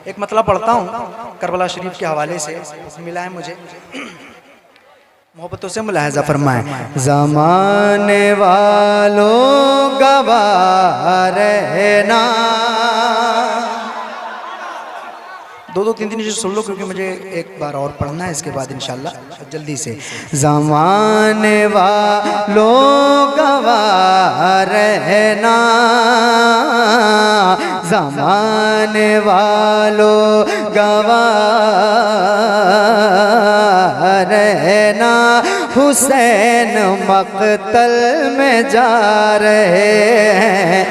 एक मतलब पढ़ता हूँ करबला शरीफ के हवाले से, मिला है मुझे, मोहब्बतों से मुलाहजा फरमाए। ज़माने वालों गवाह रहना, दो तीन दिन सुन लो क्योंकि मुझे एक बार और पढ़ना है, इसके बाद इंशाल्लाह जल्दी से। ज़माने वालों गवाह रहना, ज़माने वालों गवाह रहना, हुसैन मक़तल में जा रहे हैं।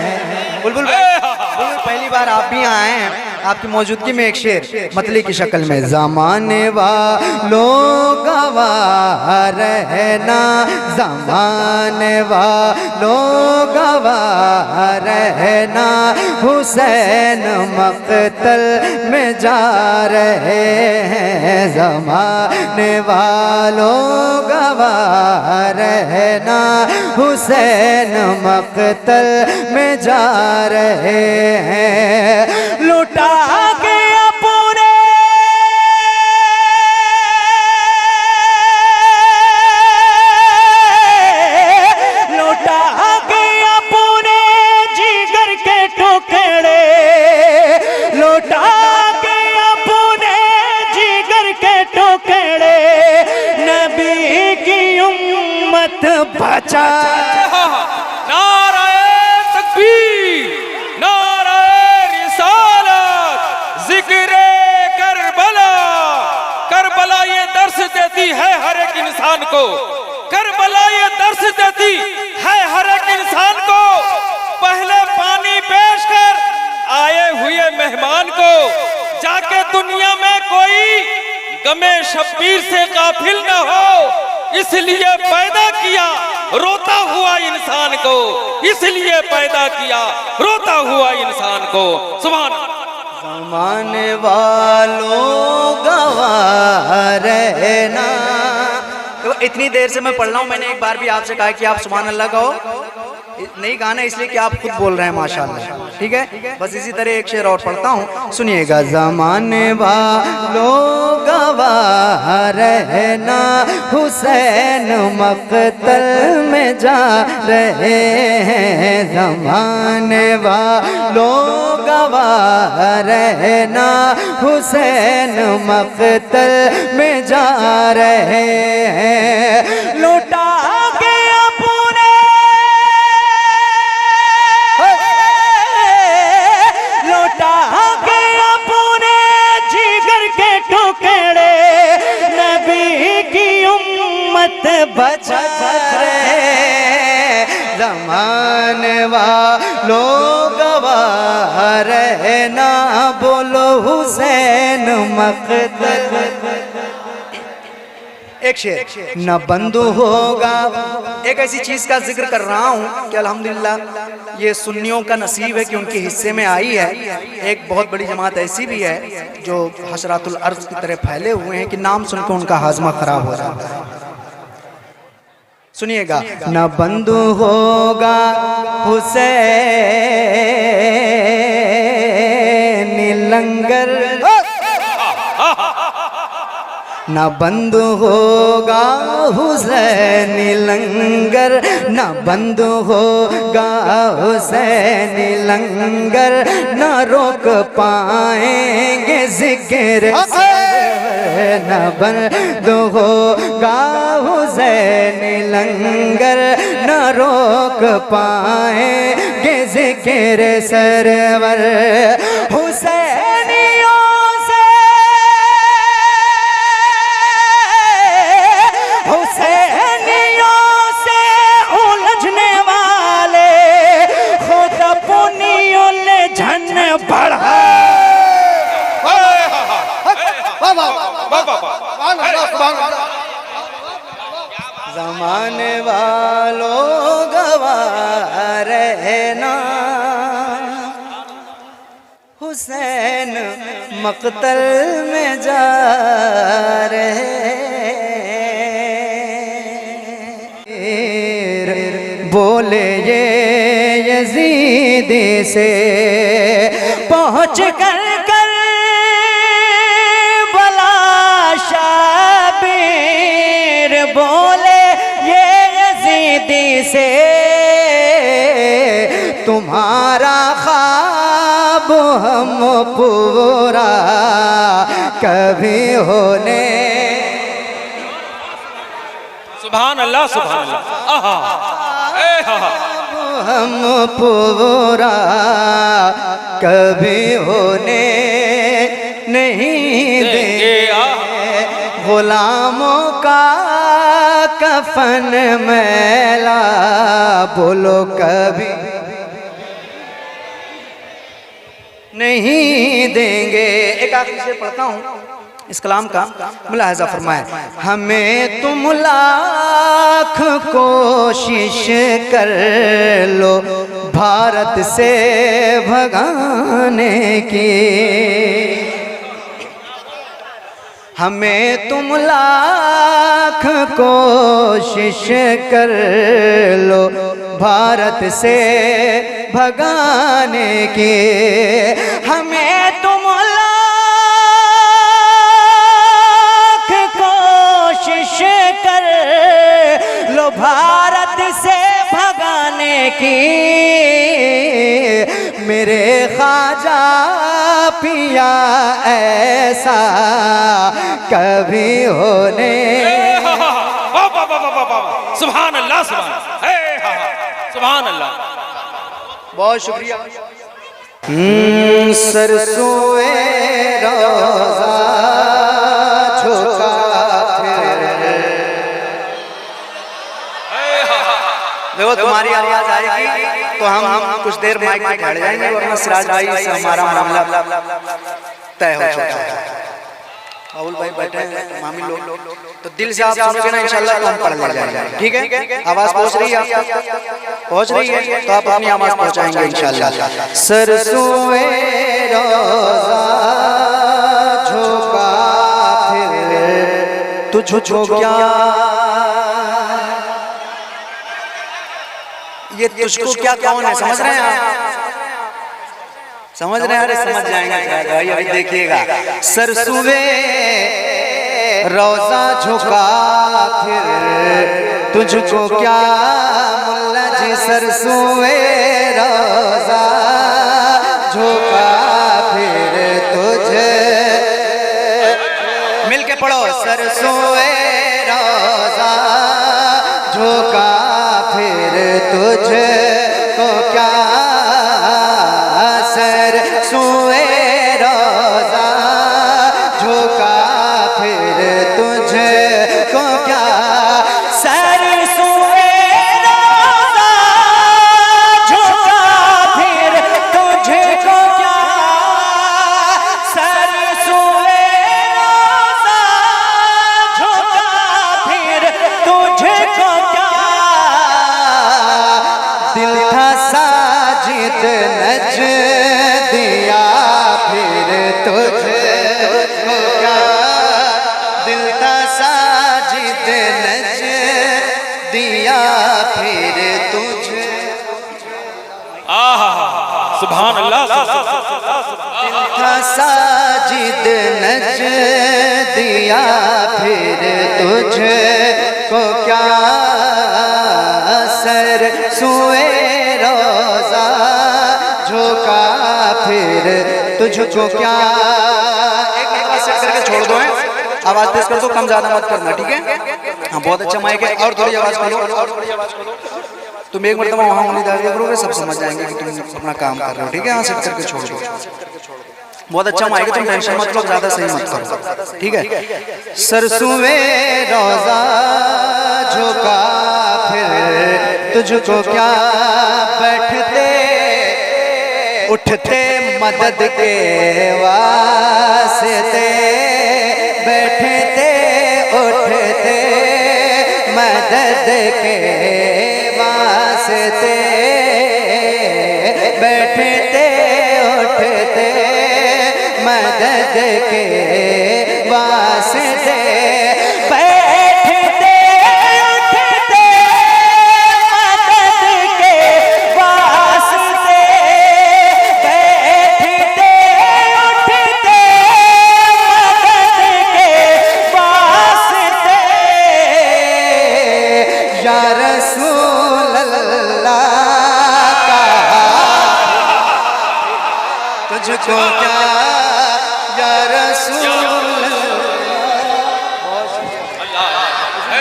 बुलबुल पहली बार आप भी आए हैं, आपकी मौजूदगी में एक शेर मतली की शक्ल में। ज़माने वालों गवाह रहना, ज़माने वालों गवाह रहना, हुसैन मक़तल में जा रहे हैं। ज़माने वालों गवाह रहना, हुसैन मक़तल में जा रहे हैं। लुटा गया पूरे लुटा गया पूरे जिगर के टुकड़े, लुटा गया पूरे जिगर के टुकड़े, नबी की उम्मत बचा। देती है हर एक इंसान को, करबला ये दर्श देती है हर एक इंसान को। पहले पानी पेश कर आए हुए मेहमान को, जाके दुनिया में कोई गमे शब्बीर से काफिल न हो, इसलिए पैदा किया रोता हुआ इंसान को, इसलिए पैदा किया रोता हुआ इंसान को। सुभान अल्लाह। ज़माने वालों गवाह रहना। तो इतनी देर से मैं पढ़ रहा हूँ, मैंने एक बार भी आपसे कहा कि आप सुभान अल्लाह कहो, नहीं गाना इसलिए कि आप खुद बोल रहे हैं माशाअल्लाह, ठीक है। बस इसी तरह एक शेर और पढ़ता हूँ, सुनिएगा। ज़माने वालों गवाह रहना, हुसैन मक़तल में जा रहे हैं। ज़माने वालों गवाह रहना, हुसैन मक़तल में जा रहे हैं। लुटा बचा रहे ज़माने वालों गवाह रहना, बोलो हुसैन मक़तल। एक शेर, न बंद होगा। एक ऐसी चीज का जिक्र कर रहा हूँ कि अल्हम्दुलिल्लाह ये सुन्नियों का नसीब है कि उनके हिस्से में आई है। एक बहुत बड़ी जमात ऐसी भी है जो हशरातुल अर्ज़ की तरह फैले हुए हैं कि नाम सुनकर उनका हाजमा खराब हो जाता है। सुनिएगा। न बंद होगा हुसैन लंगर, न बंद होगा हुसैन लंगर, न बंद होगा हुसैन लंगर, न रोक पाएंगे जिक्र, न बंद होगा हुसैन लंगर, न रोक पाएंगे जिक्र सरवर हुसैनियों से, हुसैनियों से उलझने वाले खुद पुनियों ले झन बढ़ा। ज़माने वालों गवाह रहना, हुसैन मक़तल में जा रहे। बोले ये यजीदी से पहुँच कर तुम्हारा ख्वाब हम पूरा कभी होने। सुभान अल्लाह सुभान अल्लाह। आहा ए हा हा। हम पूरा कभी होने नहीं देंगे। गुलामों का कफन मैला बोलो कभी नहीं देंगे। एक आखिरी से पढ़ता हूँ इस कलाम का, मुलाहजा फरमाए। हमें तुम लाख कोशिश कर लो भारत से भगाने की, हमें तुम लाख कोशिश कर लो भारत से भगाने की, हमें तुम लाख कोशिश कर लो भारत से भगाने की, मेरे ख्वाजा पिया ऐसा कभी होने। सुभान अल्लाह सुभान अल्लाह। बहुत शुक्रिया। सरसों रोज़ा झोंका देखो तुम्हारी आवाज आएगी तो हम कुछ देर माइक में ठहर जाएंगे, वरना सिराज भाई से हमारा मामला तय हो चुका है। राहुल भाई बैठे हैं, मामी लोग, तो दिल से आप सुनोगे ना इंशाल्लाह तो हम पढ़ ले जाएंगे। ठीक है, आवाज पहुंच रही है आप तक? पहुंच रही है तो आप अपनी आवाज पहुंचाएंगे इंशाल्लाह। सरसों रोज़ा झोंका फिर तुझको क्या, ये तुझको क्या कौन है? समझ रहे हैं आप? समझ रहे हैं? अरे समझ जाएंगे भाई, अभी देखिएगा। सरसों रोज़ा झुका फिर तुझको क्या, मुल्ला जी सरसों रोज़ा झुका फिर तुझे, मिलके पढ़ो। सरसों रोज़ा झुका फिर तुझको क्या, सरसों रोज़ा झुका फिर तुझको क्या, सरसों रोज़ा झुका फिर तुझको क्या, सरसों रोज़ा झुका फिर तुझको क्या, दिल था साजिद नज दिया फिर तुझको क्या, दिल था साजिद नज दिया फिर तुझे। सुभान अल्लाह। दिल था साजिद नज दिया फिर तुझको क्या, सरसों रोज़ा झोंका फिर तुझको क्या। एक मिनट सेट करके छोड़ दो, आवाज तेज कर दो, कम ज्यादा मत करना, ठीक है? हाँ बहुत अच्छा माइक है, और थोड़ी आवाज करो। तुम एक मरतबा वहाँ उंगली डालिए करोगे, सब समझ जाएंगे कि तुम अपना काम कर रहे हो, ठीक है? हाँ सेट करके छोड़ दो, बहुत अच्छा माइक है, तुम टेंशन मत लो, ज्यादा सही मत करो, ठीक है? सरसों रोज़ा झोंका फिर तुझको क्या, बैठते उठते मदद के वास्ते, बैठते उठते मदद के वास्ते, बैठते उठते मदद के वास्ते, बैठते उठते मदद के वास्ते, बैठते उठते मदद के वास्ते, या रसूल अल्लाह का तुझको क्या या रसूल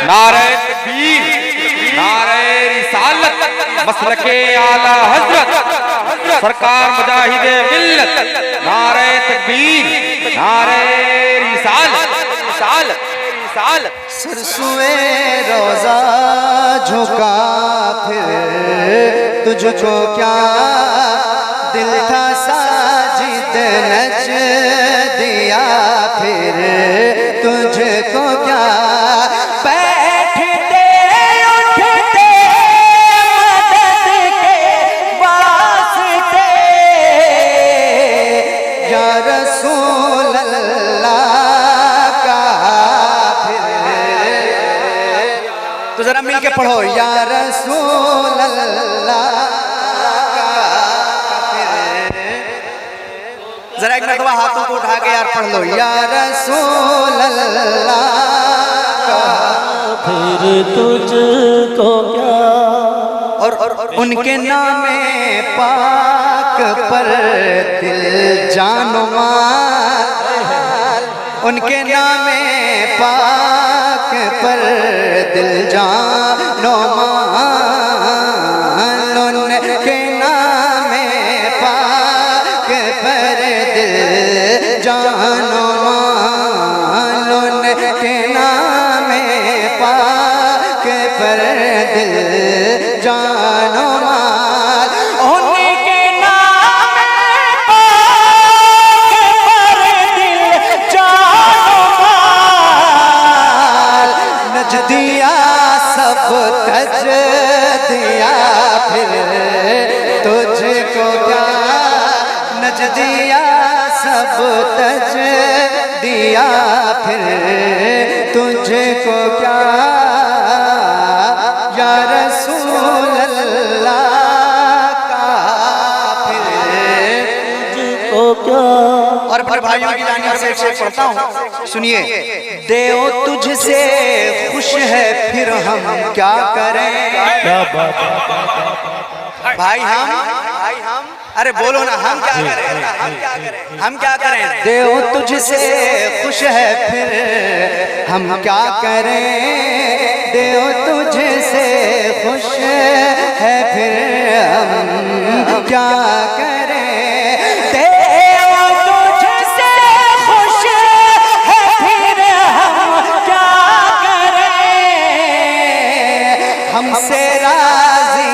नारे तकबीर, नारे रिसालत, मसलके आला हजरत सरकार मुजाहिदे मिल्लत। नारे तकबीर, नारे रिसालत, रिसालत, रिसालत। सरसुए रोजा झुका फिर तुझको क्या दिल था साजिद नच दिया फिर तुझको क्या बैठते उठते मदद के वास्ते या रसूल अल्लाह का फिर तो जरा मिल के पढ़ो या रसूल अल्लाह का फिर जरा एक मरतबा हाथों को उठा के यार पढ़ लो या रसूल अल्लाह का फिर तुझको क्या और उनके नामे पाक पर दिल जानो माल उनके नामे पाक पर दिल जानो माल उनके नामे पाक पर दिल जानो माल उनके नामे पाक पर दिल जानो माल उनके नाम पाक पर दिल जानो माल नज दिया सब तज दिया फिर तुझको क्या नज दिया सब तज दिया फिर तुझको क्या या रसूल अल्लाह का फिर तुझको क्या और फिर भाइयों की जानिब से एक शेर पढ़ता हूँ सुनिए देव तुझसे खुश है फिर हम क्या करें क्या बात है। भाई हम अरे बोलो ना हम क्या करें हम क्या करें देव तुझसे खुश है फिर हम क्या करें देव तुझसे खुश है फिर हम क्या करें देव तुझसे खुश है फिर हम क्या करें हमसे राजी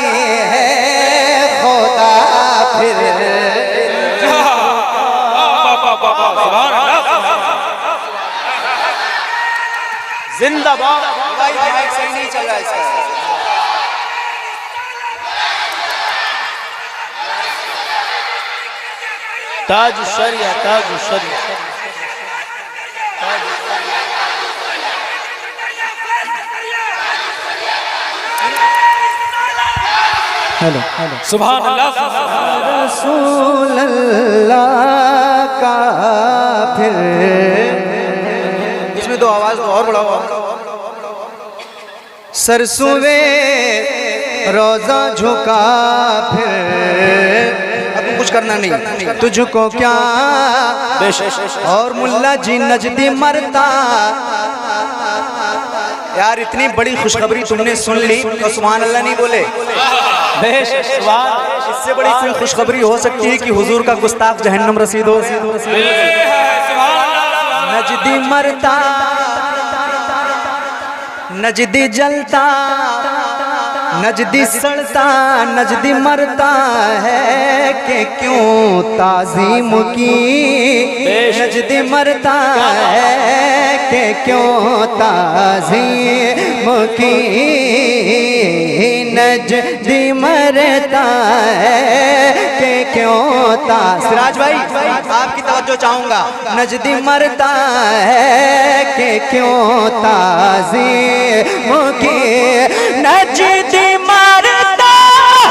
है खुदा फिर जिंदाबाद। भाई सही नहीं चल रहा है इसका ताज शरिया, ताज शरिया। हेलो हेलो सुभान अल्लाह। रसूल अल्लाह का फिर इसमें तो आवाज तो और बड़ा सरसुए रोजा झुका फिर अब कुछ करना नहीं तुझको क्या और मुल्ला जी नजदी मरता यार इतनी बड़ी खुशखबरी तुमने सुन ली तो सुभान अल्लाह नहीं बोले इससे बड़ी कोई खुशखबरी हो सकती है कि हुजूर का गुस्ताख जहन्नम रसीद हो नजदी मरता नजदी जलता नजदी सड़ता नजदी मरता है कि क्यों ताजीम की नजदी मरता है कि क्यों ताजीम की नजदी मरता है कि क्यों सिराज भाई आपकी तवज्जो चाहूंगा नजदी मरता है कि क्यों ताजीम की नजदी मरता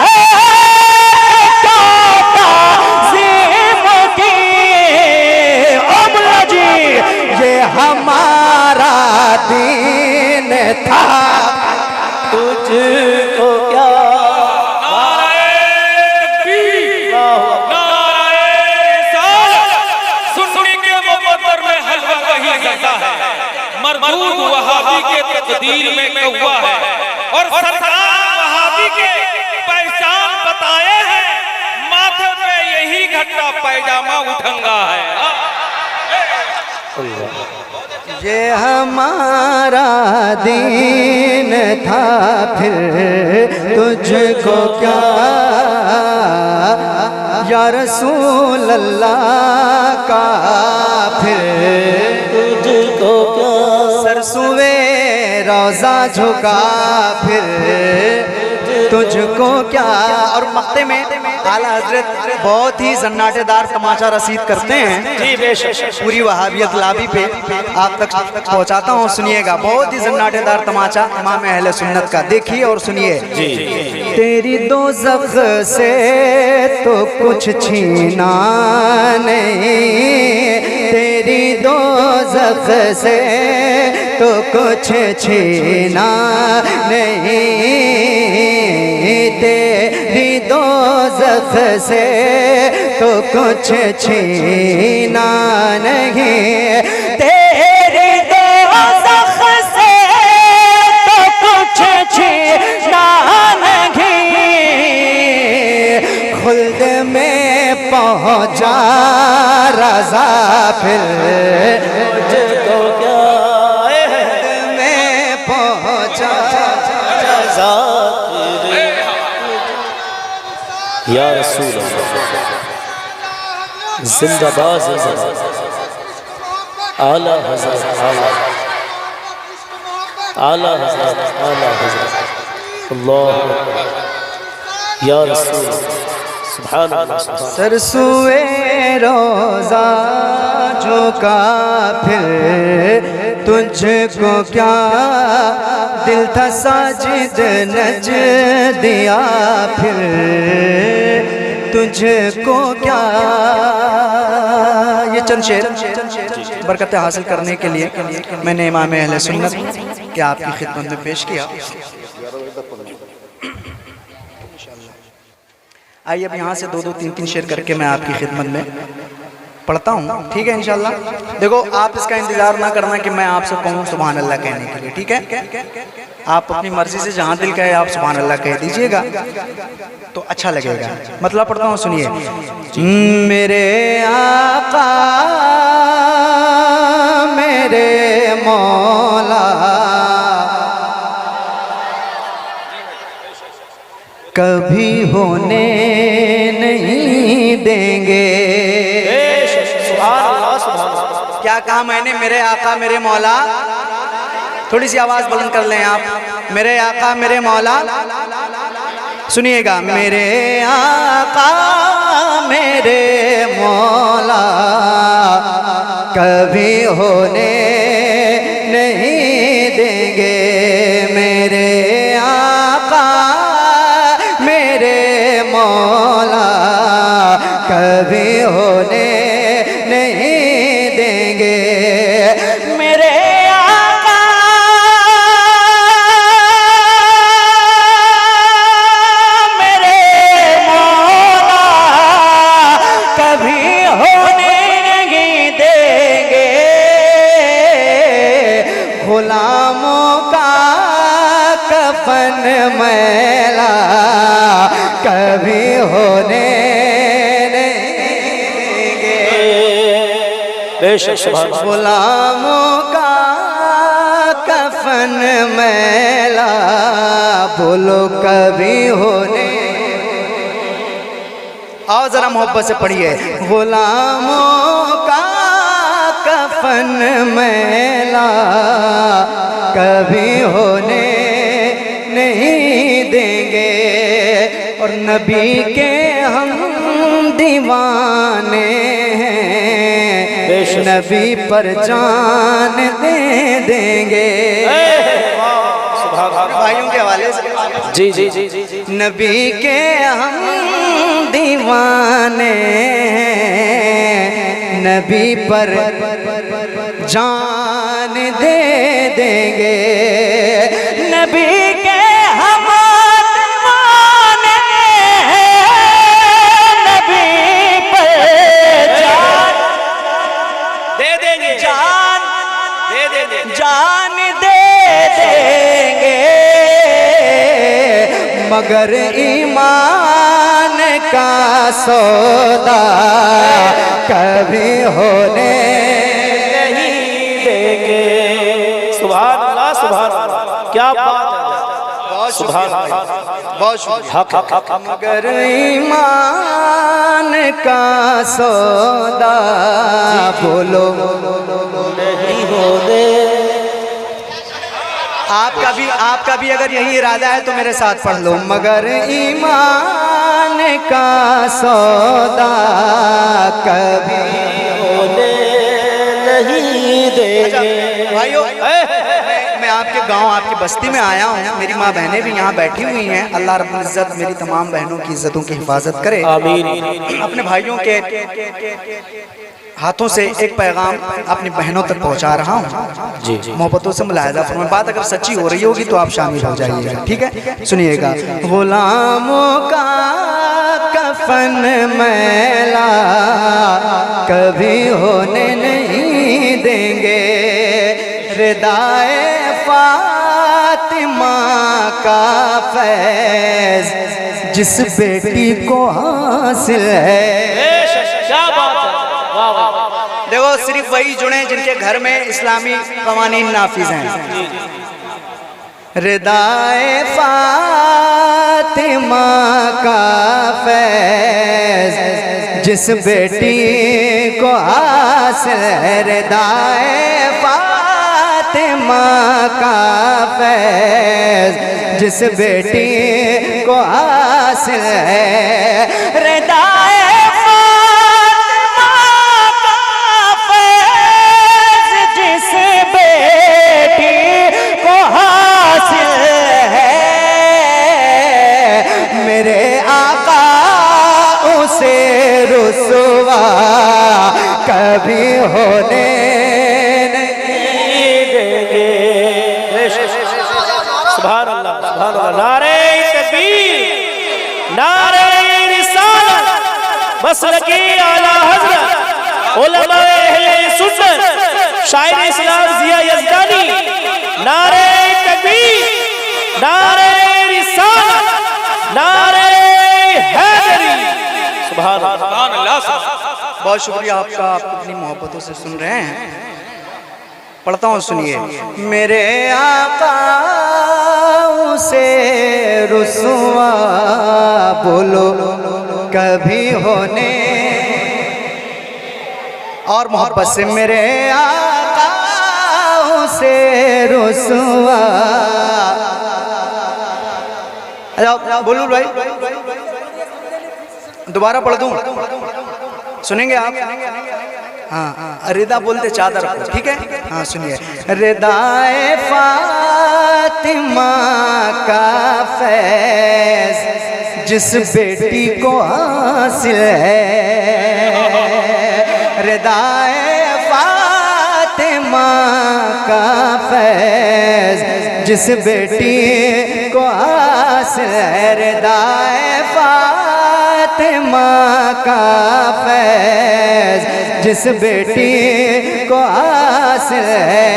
है क्यों ताजीम की अबला जी ये हमारा दीन था तुझको क्या नारे तकबीर, नारे रिसालत, जमील में कौवा है। और सरकार वहाबी के पहचान बताए हैं, माथे पे यही घट्टा पैजामा उठंगा है। ये हमारा दीन था फिर तुझको क्या या रसूल अल्लाह का फिर तुझको क्या सरसुए रोजा झुका फिर तुझको क्या। और मक्ते में आला हजरत बहुत ही जन्नाटेदार तमाशा रसीद करते हैं। जी बेशक पूरी वहाबियत लाभी पे आप तक पहुंचाता हूँ, सुनिएगा। बहुत ही जन्नाटेदार तमाचा इमाम अहले सुन्नत का, देखिए और सुनिए। तेरी दोज़ख से तो कुछ छीना नहीं, तेरी दोज़ख से तो कुछ छीना नहीं, तेरी दोज़ख से तो कुछ छीना नहीं, तेरी दोज़ख से तो कुछ छीना नहीं, खुल्द में पहुंचा रज़ा फिर तुझको क्या खुल्द में पहुंचा रज़ा या रसूल जिंदाबाद जिंदाबाद आला हज़रत आला हज़रत अल्लाह या रसूल सुभान अल्लाह। सरसुए रोजा झुका फिर तुझको क्या दिल था साजिद नज दिया फिर तुझको क्या। ये चंद शेर बरकतें हासिल करने के लिए मैंने इमाम अहले सुन्नत के आपकी खिदमत में पेश किया। आइए अब यहाँ से दो दो तीन तीन शेर करके मैं आपकी खिदमत में पढ़ता हूँ, ठीक है इंशाल्लाह। देखो आप इसका इंतजार ना करना कि मैं आपसे कहूँ सुभान अल्लाह कहने के लिए, ठीक है। आप अपनी मर्जी से जहाँ दिल कहे आप सुभान अल्लाह कह दीजिएगा तो अच्छा लगेगा। मतलब पढ़ता हूँ, सुनिए। मेरे आका मेरे मौला कभी होने नहीं देंगे। क्या कहा मैंने? मेरे आका मेरे मौला, थोड़ी सी आवाज बुलंद कर लें आप। मेरे आका मेरे मौला, सुनिएगा। मेरे आका मेरे मौला कभी होने नहीं देंगे। मेरे आका मेरे मौला कभी होने नहीं देंगे। मेरे आका मेरे मौला कभी होने नहीं देंगे। गुलामों का कफन मैला कभी होने गुलामों का कफन मैला बोलो कभी होने। आओ जरा मोहब्बत से पढ़िए। गुलामों का कफन मैला कभी होने नहीं देंगे। और नबी के हम दीवाने हैं, नबी पर जान दे देंगे। भाइयों के हवाले से जी जी जी जी जी नबी के हम दीवाने हैं, नबी पर जान दे देंगे। नबी के हम दीवाने हैं, नबी पर जान दे देंगे। जान दे देंगे, जान दे देंगे, मगर ईमान का सौदा कभी होने नहीं देंगे। सुभान अल्लाह, सुभान अल्लाह, क्या बात है, सुभान अल्लाह, बहुत शुक्रिया। हक हक हक हक। मगर ईमान का सौदा बोलो नहीं होने। आपका भी अगर यही इरादा है तो मेरे साथ पढ़ लो। मगर ईमान का सौदा कभी होने नहीं देंगे। भाइयों, मैं आपके गांव, आपकी बस्ती में आया हूँ। मेरी माँ बहनें भी यहाँ बैठी हुई हैं। अल्लाह रब्बुल इज्जत मेरी तमाम बहनों की इज्जतों की हिफाजत करे। आमीन। अपने भाइयों के हाथों से एक पैगाम अपनी बहनों तक पहुँचा रहा हूँ। जी जी। मोहब्बतों से मुलाहिजा फरमाएं। बात अगर सच्ची हो रही होगी तो आप शामिल हो जाइएगा, ठीक है? सुनिएगा। गुलामों का कफन मैला कभी होने नहीं देंगे, रिदाए फातिमा का फैज़ जिस बेटी को हासिल है। क्या बात है, वाह वाह। देखो, सिर्फ वही जुड़े जिनके घर में इस्लामी कवानीन नाफिज हैं। रिदाए फातिमा का फैज़ जिस बेटी को हासिल है, रिदाए फातिमा का फैज़ जिस बेटी को हासिल है, रिदाए कभी होने नहीं देंगे। सुभान अल्लाह, सुभान अल्लाह। नारे तकबीर, नारे रिसालत, मसलकी आला हज़रत उलमा अहले सुन्नत शायर इस्लाम ज़िया यज़दानी। नारे तकबीर, नारे रिसालत, नारे हैदरी। सुभान अल्लाह। बहुत शुक्रिया आपका, आप अपनी मोहब्बतों से सुन रहे हैं। पढ़ता हूँ, सुनिए। मेरे आका से रुसवा बोलो कभी होने, और मोहब्बत से मेरे आका से रुसवा। बोलू भाई, दोबारा पढ़ दूं? सुनेंगे आप? हाँ, रिदा बोलते चादर को, ठीक है? हाँ, सुनिए। रिदाए फातिमा का फैज़ जिस बेटी को हासिल है, रिदाए फातिमा का फैज़ जिस बेटी को हासिल है, रिदाए फातिमा का फैज़ जिस बेटी को हासिल है,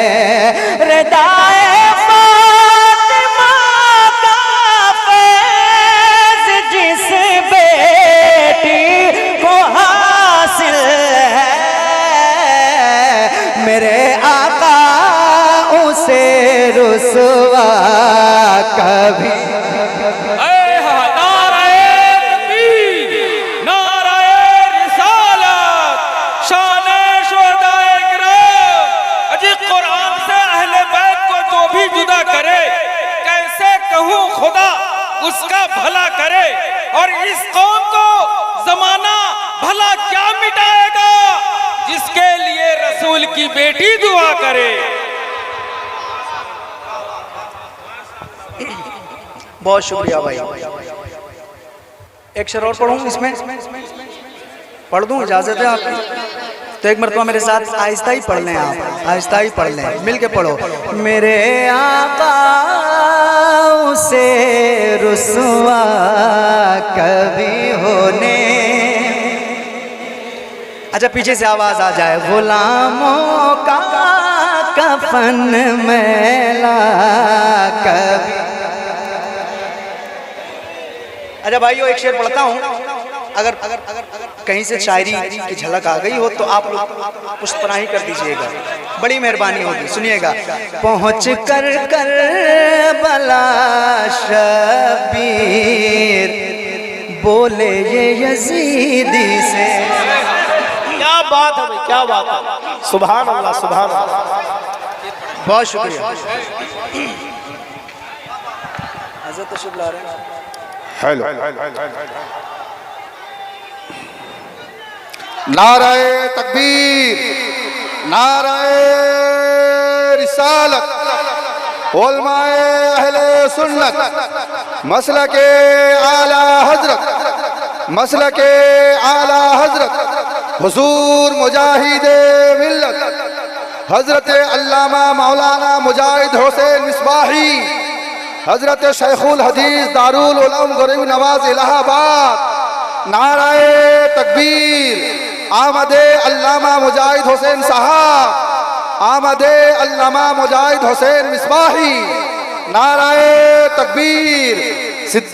रिदाए फातिमा का फैज़ जिस बेटी को हासिल है, मेरे आका उसे रुसवा कभी। जुदा करे कैसे कहूँ खुदा उसका भला करे, और इस कौम को जमाना भला क्या मिटाएगा जिसके लिए रसूल की बेटी दुआ करे। बहुत शुक्रिया भाई। एक शेर और पढ़ूं इसमें? पढ़ दूं? इजाजत है आपकी? तो एक मरतबा मेरे साथ आहिस्ता ही पढ़ लें, आप आहिस्ता ही पढ़ लें, मिल के पढ़ो। मेरे आका से रुसवा कभी होने। अच्छा, पीछे से आवाज आ जाए। गुलामों का कफन मैला कभी। अच्छा भाइयों, एक शेर पढ़ता हूँ, अगर कहीं से शायरी की झलक आ गई हो तो आप लोग पुष्पनाही कर दीजिएगा, बड़ी मेहरबानी होगी। सुनिएगा। पहुँच कर करबला शबीर बोले ये यजीदी से। क्या बात है भाई, क्या बात है, सुभान अल्लाह, सुभान अल्लाह। बहुत शुक्रिया। हज़रत तशरीफ ला रहे हैं। हेलो, नाराए तकबीर, नाराए रिसालत, उलमाए अहले सुन्नत, मसलके आला हजरत, मसलके आला हजरत, हुजूर मुजाहिदे मिल्लत, हजरत अल्लामा मौलाना मुजाहिद हुसैन मिसबाही, हजरत शेखुल हदीस दारुल उलूम गरीब नवाज इलाहाबाद। नाराए तकबीर, आमदे अल्लामा मुजाहिद हुसैन साहब, आमदे अल्लामा मुजाहिद हुसैन मिसबाही। नाराए तकबीर।